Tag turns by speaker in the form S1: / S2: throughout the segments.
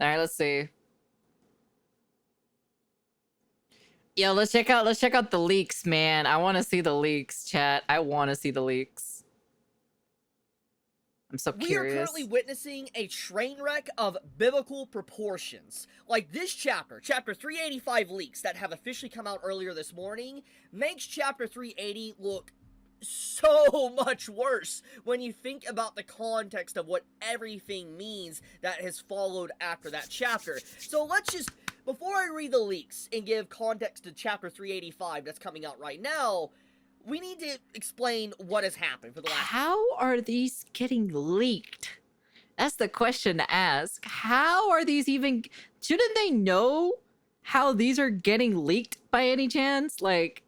S1: All right, let's see. Yo, let's check out the leaks, man. I want to see the leaks, chat. I want to see the leaks. I'm so
S2: We are
S1: curious.
S2: currently witnessing a train wreck of biblical proportions. Like this chapter, chapter 385 leaks that have officially come out earlier this morning, makes chapter 380 look so much worse when you think about the context of what everything means that has followed after that chapter. So let's just, before I read the leaks and give context to chapter 385 that's coming out right now, we need to explain what has happened for the last...
S1: How are these getting leaked? That's the question to ask. How are these even... Shouldn't they know how these are getting leaked by any chance? Like...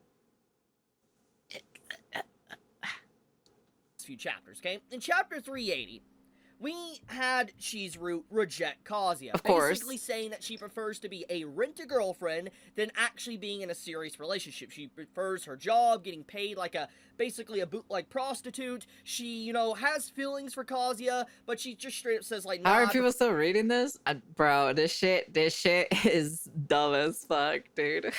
S2: few chapters, okay? In chapter 380, we had Chizuru reject Kazuya,
S1: Of course.
S2: basically saying that she prefers to be a rent-a-girlfriend than actually being in a serious relationship. She prefers her job, getting paid like basically a bootleg prostitute. She, you know, has feelings for Kazuya, but she just straight up says like, nah,
S1: How are people still reading this? Bro, this shit is dumb as fuck, dude.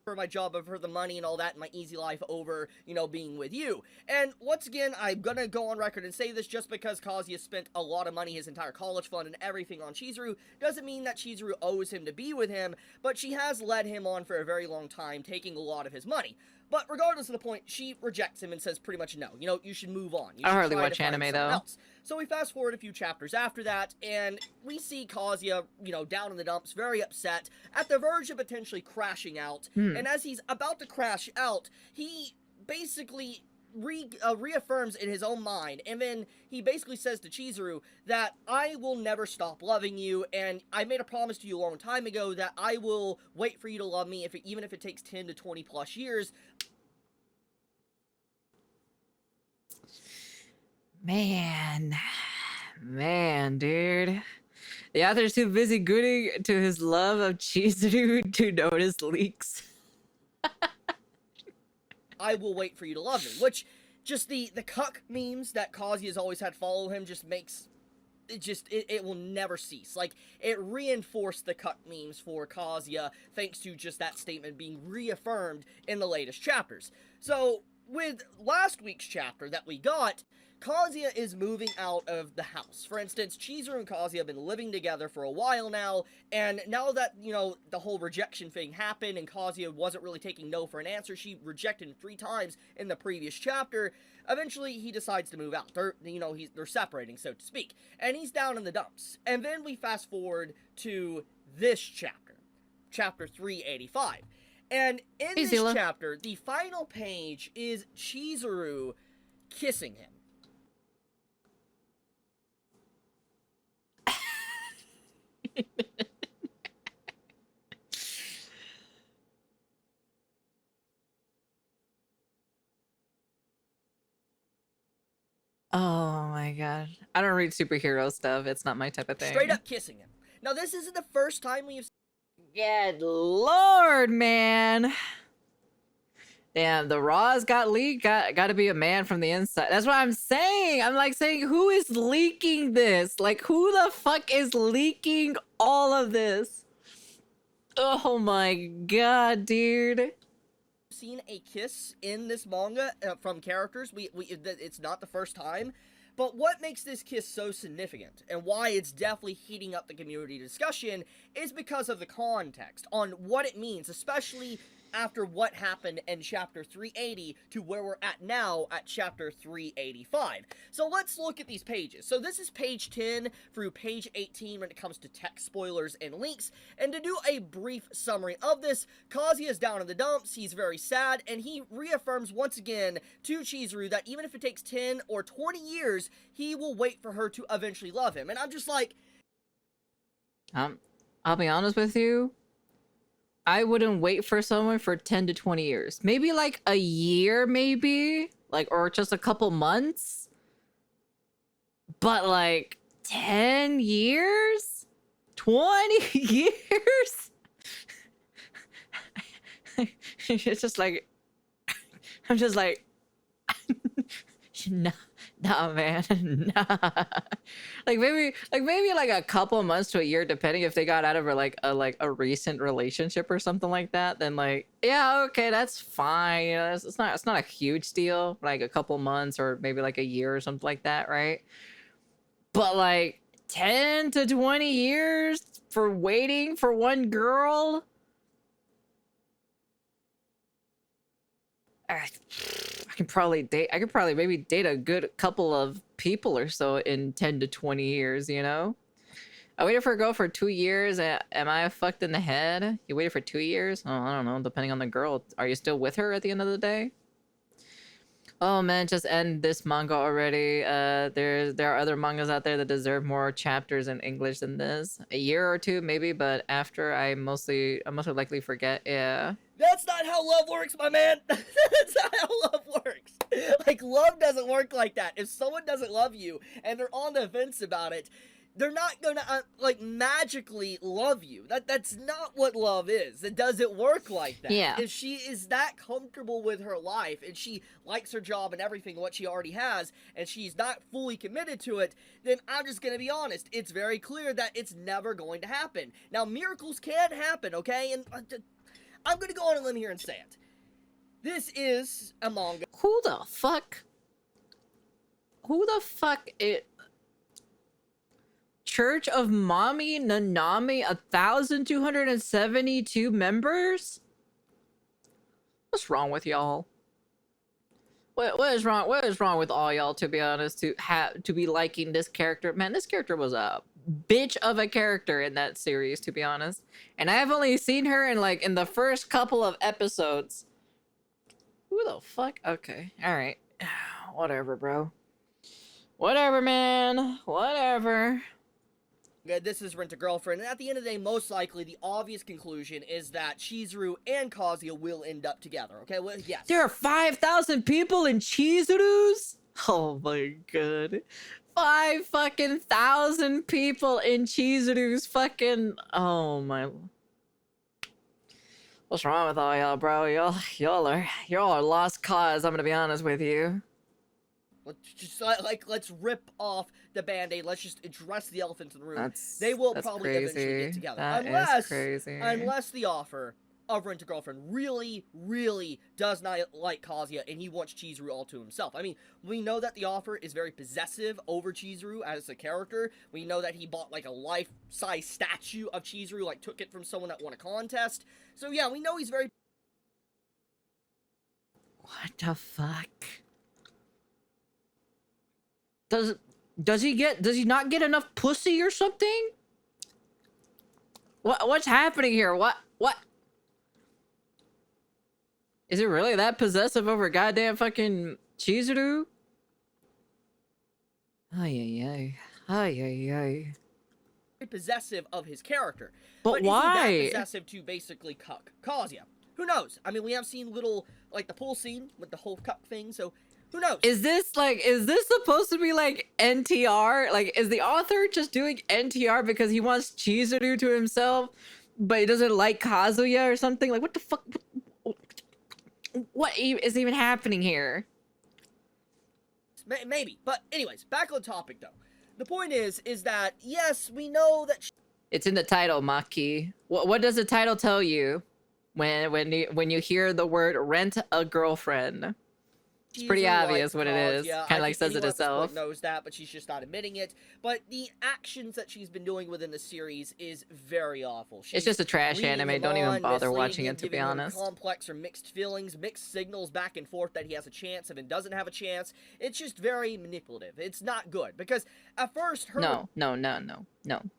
S2: for my job, for the money and all that, and my easy life over, you know, being with you. And once again, I'm gonna go on record and say this, just because Kazuya spent a lot of money, his entire college fund and everything on Chizuru, doesn't mean that Chizuru owes him to be with him, but she has led him on for a very long time, taking a lot of his money. But regardless of the point, she rejects him and says pretty much no. You know, you should move on. You should
S1: I hardly
S2: try
S1: watch
S2: to find
S1: anime,
S2: someone
S1: though.
S2: else. So we fast forward a few chapters after that, and we see Kazuya, you know, down in the dumps, very upset, at the verge of potentially crashing out. And as he's about to crash out, he basically reaffirms in his own mind, and then he basically says to Chizuru that I will never stop loving you, and I made a promise to you a long time ago that I will wait for you to love me, even if it takes 10 to 20 plus years.
S1: Man, dude. The author's too busy gooning to his love of Chizuru to notice leaks.
S2: I will wait for you to love me, which just the cuck memes that Kazuya's always had follow him just makes it will never cease. Like, it reinforced the cuck memes for Kazuya thanks to just that statement being reaffirmed in the latest chapters. So with last week's chapter that we got, Kazuya is moving out of the house. For instance, Chizuru and Kazuya have been living together for a while now, and now that, you know, the whole rejection thing happened and Kazuya wasn't really taking no for an answer, she rejected him 3 times in the previous chapter, eventually he decides to move out. They're separating, so to speak, and he's down in the dumps. And then we fast forward to this chapter, chapter 385. And in this chapter, the final page is Chizuru kissing him.
S1: Oh my god. I don't read superhero stuff. It's not my type of thing.
S2: Straight up kissing him. Now, this isn't the first time we've...
S1: Good lord, man. Damn, the Raws got leaked. Got to be a man from the inside. That's what I'm saying. I'm like saying, who is leaking this? Like, who the fuck is leaking all of this? Oh my god, dude.
S2: Seen a kiss in this manga from characters. It's not the first time. But what makes this kiss so significant, and why it's definitely heating up the community discussion, is because of the context on what it means, especially after what happened in chapter 380 to where we're at now at chapter 385. So let's look at these pages. So this is page 10 through page 18 when it comes to tech spoilers and links. And to do a brief summary of this, Kazuya is down in the dumps, he's very sad, and he reaffirms once again to Chizuru that even if it takes 10 or 20 years, he will wait for her to eventually love him. And I'm just like...
S1: I'll be honest with you. I wouldn't wait for someone for 10 to 20 years. Maybe like a year, maybe? Like, or just a couple months? But like, 10 years? 20 years? It's just like... I'm just like... Nah, man. Nah. Maybe like a couple months to a year, depending if they got out of a recent relationship or something like that. Then like, yeah, okay, that's fine. You know, it's not a huge deal. Like a couple months or maybe like a year or something like that, right? But like 10 to 20 years for waiting for one girl. I could probably maybe date a good couple of people or so in 10 to 20 years, you know? I waited for a girl for 2 years. Am I fucked in the head? You waited for 2 years? Oh, I don't know, depending on the girl. Are you still with her at the end of the day? Oh man, just end this manga already. There are other mangas out there that deserve more chapters in English than this. A year or two maybe, but after I mostly likely forget. Yeah.
S2: That's not how love works, my man. That's not how love works. Like, love doesn't work like that. If someone doesn't love you and they're on the fence about it, they're not gonna like magically love you. That's not what love is. It doesn't work like that.
S1: Yeah.
S2: If she is that comfortable with her life and she likes her job and everything what she already has, and she's not fully committed to it, then I'm just gonna be honest. It's very clear that it's never going to happen. Now, miracles can happen, okay? And I'm gonna go on a limb here and say it. This is a manga.
S1: Who the fuck? Church of Mommy Nanami, 1,272 members? What's wrong with y'all? What is wrong? What is wrong with all y'all? To be honest, to be liking this character, man. This character was a bitch of a character in that series, to be honest. And I've only seen her in the first couple of episodes. Who the fuck? Okay, all right, whatever, bro. Whatever, man. Whatever.
S2: This is Rent-A-Girlfriend, and at the end of the day, most likely, the obvious conclusion is that Chizuru and Kazuya will end up together, okay? Well, yes.
S1: There are 5,000 people in Chizuru's? Oh my god. 5,000 people in Chizuru's fucking... Oh my... What's wrong with all y'all, bro? Y'all are lost cause, I'm gonna be honest with you.
S2: Let's rip off the band-aid. Let's just address the elephant in the room. They will probably
S1: crazy.
S2: eventually get together.
S1: That is crazy.
S2: Unless the offer of Rent-A-Girlfriend really, really does not like Kazuya and he wants Chizuru all to himself. I mean, we know that the offer is very possessive over Chizuru as a character. We know that he bought like a life-size statue of Chizuru, like took it from someone that won a contest. So yeah, we know he's very...
S1: What the fuck? Does he not get enough pussy or something? What's happening here? What? Is it really that possessive over goddamn fucking Chizuru? Ay.
S2: very possessive of his character.
S1: But
S2: Is
S1: why?
S2: he that possessive to basically cuck Kazuya? Who knows? I mean, we have seen little, like, the pool scene with the whole cuck thing, so who knows?
S1: Is this supposed to be like NTR? Like, is the author just doing NTR because he wants Chizuru to himself, but he doesn't like Kazuya or something? Like, what the fuck? What is even happening here?
S2: Maybe. But anyways, back on topic, though. The point is that, yes, we know that...
S1: It's in the title, Maki. What does the title tell you when you hear the word rent a girlfriend? It's pretty obvious what it is. Kind of like says it itself.
S2: Knows that, but she's just not admitting it. But the actions that she's been doing within the series is very awful. She's
S1: it's just a trash anime. Don't even bother watching it, to be honest.
S2: Complex or mixed feelings, mixed signals back and forth that he has a chance and then doesn't have a chance. It's just very manipulative. It's not good because at first her...
S1: No.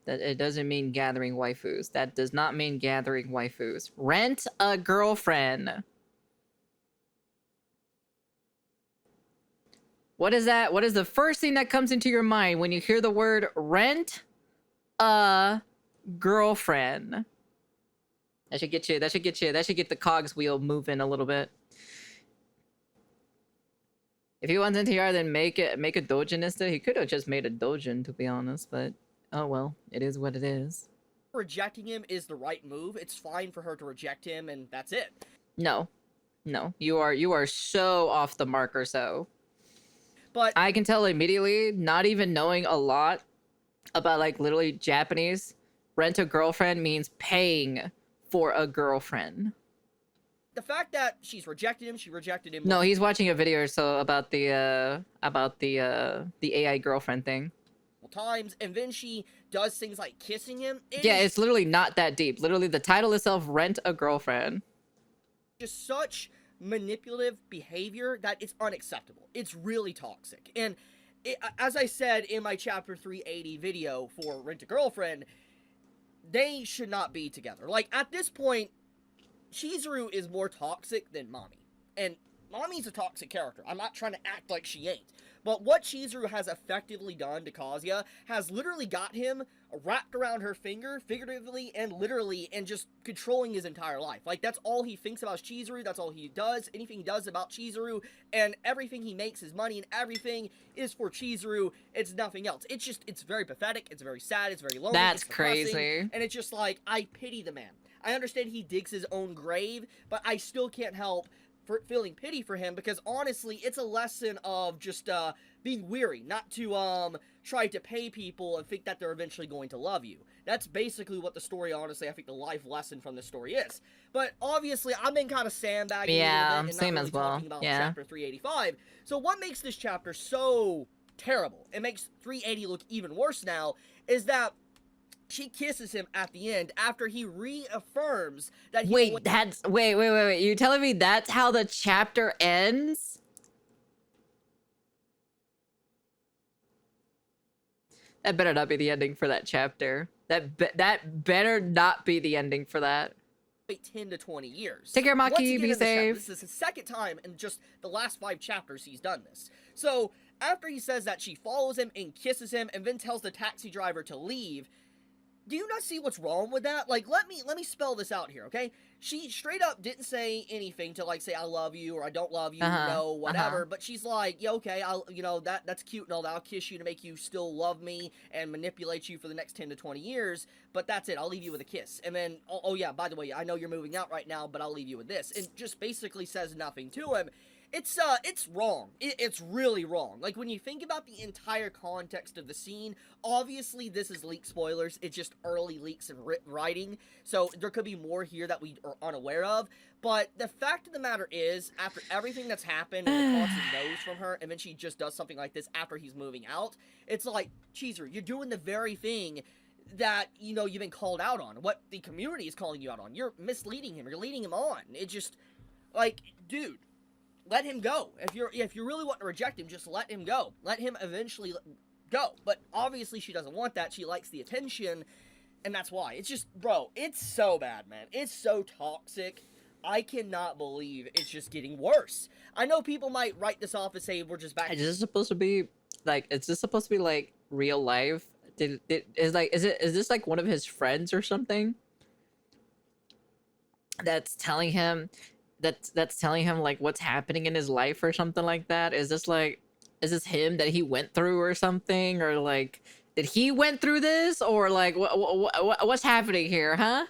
S1: That it doesn't mean gathering waifus. That does not mean gathering waifus. Rent a girlfriend. What is that? What is the first thing that comes into your mind when you hear the word rent a girlfriend? That should get the cogs wheel moving a little bit. If he wants NTR, then make a doujin instead. He could have just made a doujin, to be honest, but oh well, it is what it is.
S2: Rejecting him is the right move. It's fine for her to reject him, and that's it.
S1: No, you are so off the mark or so.
S2: But
S1: I can tell immediately, not even knowing a lot about like literally Japanese, rent a girlfriend means paying for a girlfriend.
S2: the fact that she rejected him
S1: No, he's watching a video or so about the AI girlfriend thing.
S2: multiple times, and then she does things like kissing him.
S1: Yeah, it's literally not that deep. Literally, the title itself, "Rent a Girlfriend."
S2: just such manipulative behavior that it's unacceptable. It's really toxic. And as I said in my chapter 380 video for Rent a Girlfriend, they should not be together. Like, at this point, Chizuru is more toxic than Mami. And Mami's a toxic character. I'm not trying to act like she ain't. But what Chizuru has effectively done to Kazuya has literally got him wrapped around her finger, figuratively and literally, and just controlling his entire life. Like, that's all he thinks about Chizuru, that's all he does. Anything he does about Chizuru, and everything he makes, his money and everything, is for Chizuru. It's nothing else. It's very pathetic, it's very sad, it's very lonely.
S1: That's
S2: it's depressing,
S1: crazy.
S2: And it's just like, I pity the man. I understand he digs his own grave, but I still can't help feeling pity for him, because honestly, it's a lesson of just being weary, not to try to pay people and think that they're eventually going to love you. That's basically what the story, honestly, I think the life lesson from the story is. But obviously, I've been kind of sandbagging a little bit and
S1: same
S2: not really
S1: as well.
S2: talking about
S1: Yeah.
S2: chapter 385. So what makes this chapter so terrible, it makes 380 look even worse now, is that she kisses him at the end after he reaffirms that he
S1: Wait, wait. You telling me that's how the chapter ends? That better not be the ending for that chapter. That better not be the ending for that.
S2: wait 10 to 20 years.
S1: Take care,
S2: Once
S1: Maki.
S2: again
S1: Be
S2: in the chapter,
S1: safe.
S2: this is his second time in just the last 5 chapters he's done this. So after he says that, she follows him and kisses him and then tells the taxi driver to leave. Do you not see what's wrong with that? Like, let me spell this out here, okay? She straight up didn't say anything to, like, say I love you or I don't love you, no, whatever. But she's like, yeah, okay, that's cute and all that. I'll kiss you to make you still love me and manipulate you for the next 10 to 20 years. But that's it. I'll leave you with a kiss. And then, oh yeah, by the way, I know you're moving out right now, but I'll leave you with this. And just basically says nothing to him. It's wrong. It's really wrong. Like, when you think about the entire context of the scene, obviously this is leak spoilers. It's just early leaks and writing, so there could be more here that we are unaware of. But the fact of the matter is, after everything that's happened and the constant no's from her, and then she just does something like this after he's moving out, it's like, Cheezer, you're doing the very thing that, you've been called out on. What the community is calling you out on. You're misleading him. You're leading him on. It just, like, dude, let him go. If you really want to reject him, just let him go. Let him eventually go. But obviously she doesn't want that. She likes the attention, and that's why. It's just, bro, it's so bad, man. It's so toxic. I cannot believe it's just getting worse. I know people might write this off and say we're just back.
S1: Is this supposed to be like? Is this supposed to be like real life? Is this like one of his friends or something? That's telling him like what's happening in his life or something like that? Is this him that he went through or something, or like did he went through this, or like what's happening here, huh?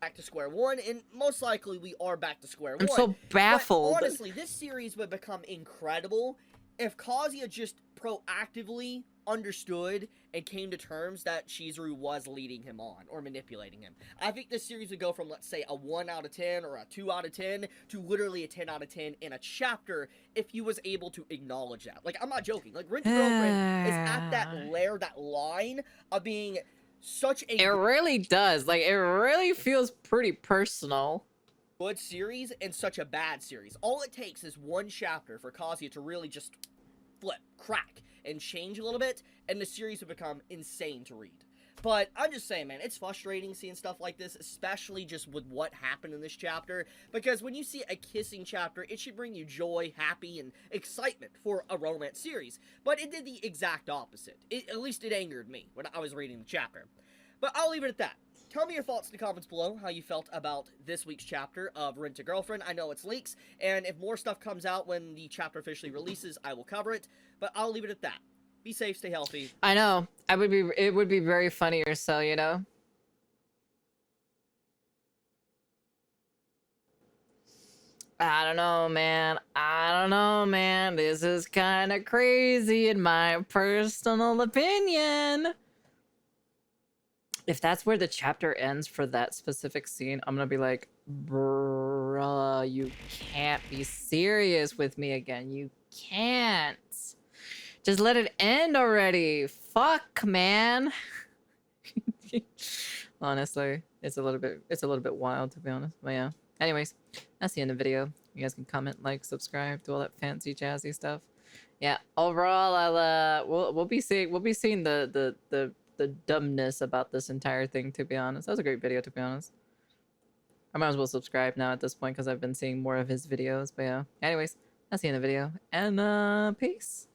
S2: Back to square one, and most likely we are back to square one.
S1: I'm so baffled.
S2: But honestly, this series would become incredible if Kazuya just proactively understood and came to terms that Chizuru was leading him on or manipulating him. I think this series would go from, let's say, a 1 out of 10 or a 2 out of 10 to literally a 10 out of 10 in a chapter if he was able to acknowledge that. Like, I'm not joking. Like, Rent a Girlfriend is at that line of being such a...
S1: It really does. Like, it really feels pretty personal.
S2: Good series and such a bad series. All it takes is one chapter for Kazuya to really just flip, crack, and change a little bit, and the series would become insane to read. But I'm just saying, man, it's frustrating seeing stuff like this, especially just with what happened in this chapter, because when you see a kissing chapter, it should bring you joy, happy, and excitement for a romance series. But it did the exact opposite. At least it angered me when I was reading the chapter. But I'll leave it at that. Tell me your thoughts in the comments below, how you felt about this week's chapter of Rent a Girlfriend. I know it's leaks, and if more stuff comes out when the chapter officially releases, I will cover it. But I'll leave it at that. Be safe, stay healthy.
S1: I know. It would be very funny or so, you know? I don't know, man. I don't know, man. This is kind of crazy in my personal opinion. If that's where the chapter ends for that specific scene, I'm gonna be like, bruh, you can't be serious with me again. You can't. Just let it end already. Fuck, man. Honestly, it's a little bit wild, to be honest. But yeah. Anyways, that's the end of the video. You guys can comment, like, subscribe, do all that fancy jazzy stuff. Yeah. Overall, we'll be seeing the dumbness about this entire thing, to be honest. That was a great video, to be honest. I might as well subscribe now at this point because I've been seeing more of his videos. But yeah. Anyways, that's the end of the video. And peace.